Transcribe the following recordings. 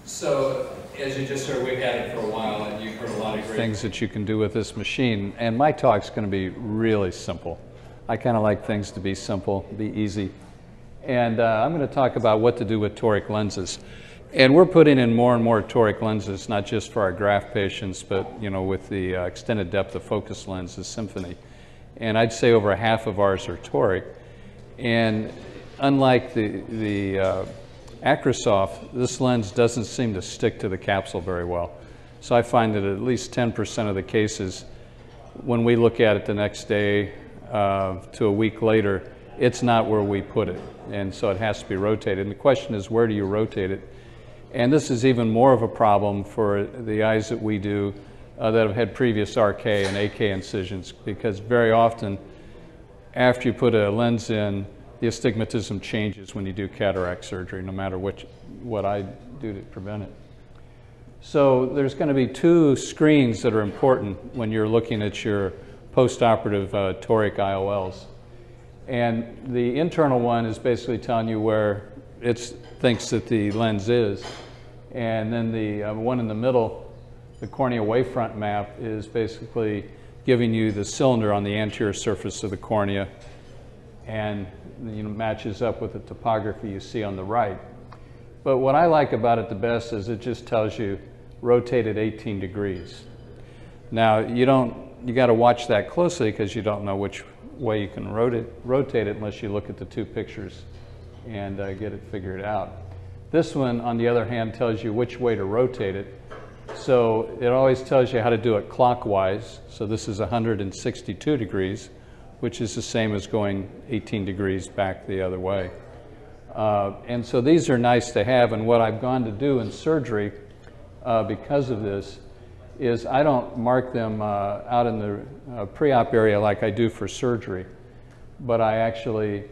So, as you just heard, we've had it for a while, and you've heard a lot of great things that you can do with this machine. And my talk's going to be really simple. I kind of like things to be simple, be easy. And I'm going to talk about what to do with toric lenses. And we're putting in more and more toric lenses, not just for our graft patients, but with the extended depth of focus lens, the Symphony. And I'd say over half of ours are toric. And unlike the Acrosoft, this lens doesn't seem to stick to the capsule very well. So I find that at least 10% of the cases, when we look at it the next day to a week later, it's not where we put it. And so it has to be rotated. And the question is, where do you rotate it? And this is even more of a problem for the eyes that we do that have had previous RK and AK incisions, because very often after you put a lens in, the astigmatism changes when you do cataract surgery, no matter what I do to prevent it. So there's going to be two screens that are important when you're looking at your post-operative toric IOLs. And the internal one is basically telling you where it thinks that the lens is. And then the one in the middle, the cornea wavefront map, is basically giving you the cylinder on the anterior surface of the cornea, and matches up with the topography you see on the right. But what I like about it the best is it just tells you rotate it 18 degrees. Now you got to watch that closely, because you don't know which way you can rotate it unless you look at the two pictures and get it figured out. This one, on the other hand, tells you which way to rotate it. So it always tells you how to do it clockwise. So this is 162 degrees, which is the same as going 18 degrees back the other way. And so these are nice to have. And what I've gone to do in surgery because of this is I don't mark them out in the pre-op area like I do for surgery, but I actually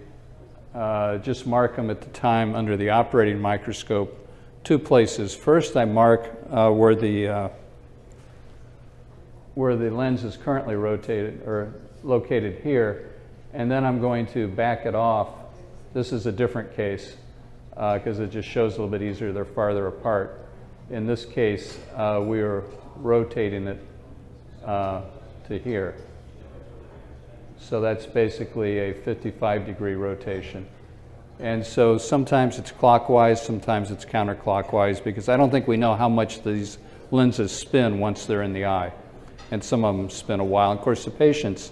just mark them at the time under the operating microscope, two places. First, I mark where the lens is currently rotated, or located here, and then I'm going to back it off. This is a different case because it just shows a little bit easier. They're farther apart. In this case, we are rotating it to here. So that's basically a 55-degree rotation. And so sometimes it's clockwise, sometimes it's counterclockwise, because I don't think we know how much these lenses spin once they're in the eye. And some of them spin a while. And of course, the patients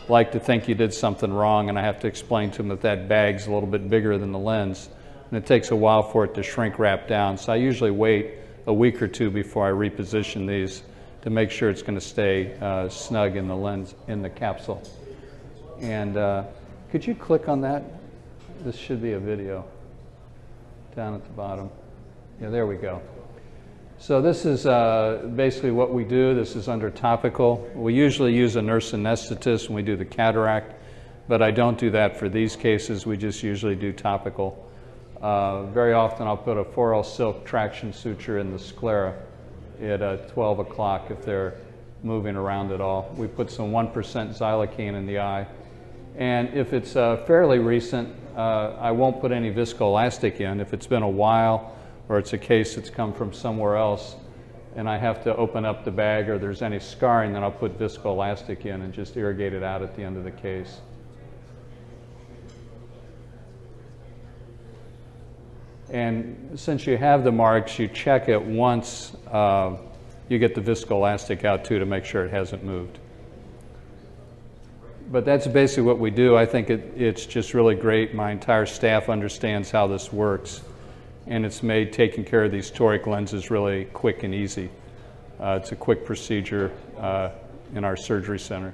like to think you did something wrong, and I have to explain to them that that bag's a little bit bigger than the lens, and it takes a while for it to shrink wrap down. So I usually wait a week or two before I reposition these to make sure it's going to stay snug in the lens, in the capsule. And could you click on that? This should be a video down at the bottom. Yeah, there we go. So this is basically what we do. This is under topical. We usually use a nurse anesthetist when we do the cataract, but I don't do that for these cases. We just usually do topical. Very often I'll put a 4L silk traction suture in the sclera at 12 o'clock if they're moving around at all. We put some 1% xylocaine in the eye. And if it's fairly recent, I won't put any viscoelastic in. If it's been a while, or it's a case that's come from somewhere else, and I have to open up the bag, or there's any scarring, then I'll put viscoelastic in and just irrigate it out at the end of the case. And since you have the marks, you check it once you get the viscoelastic out too, to make sure it hasn't moved. But that's basically what we do. I think it's just really great. My entire staff understands how this works, and it's made taking care of these toric lenses really quick and easy. It's a quick procedure in our surgery center.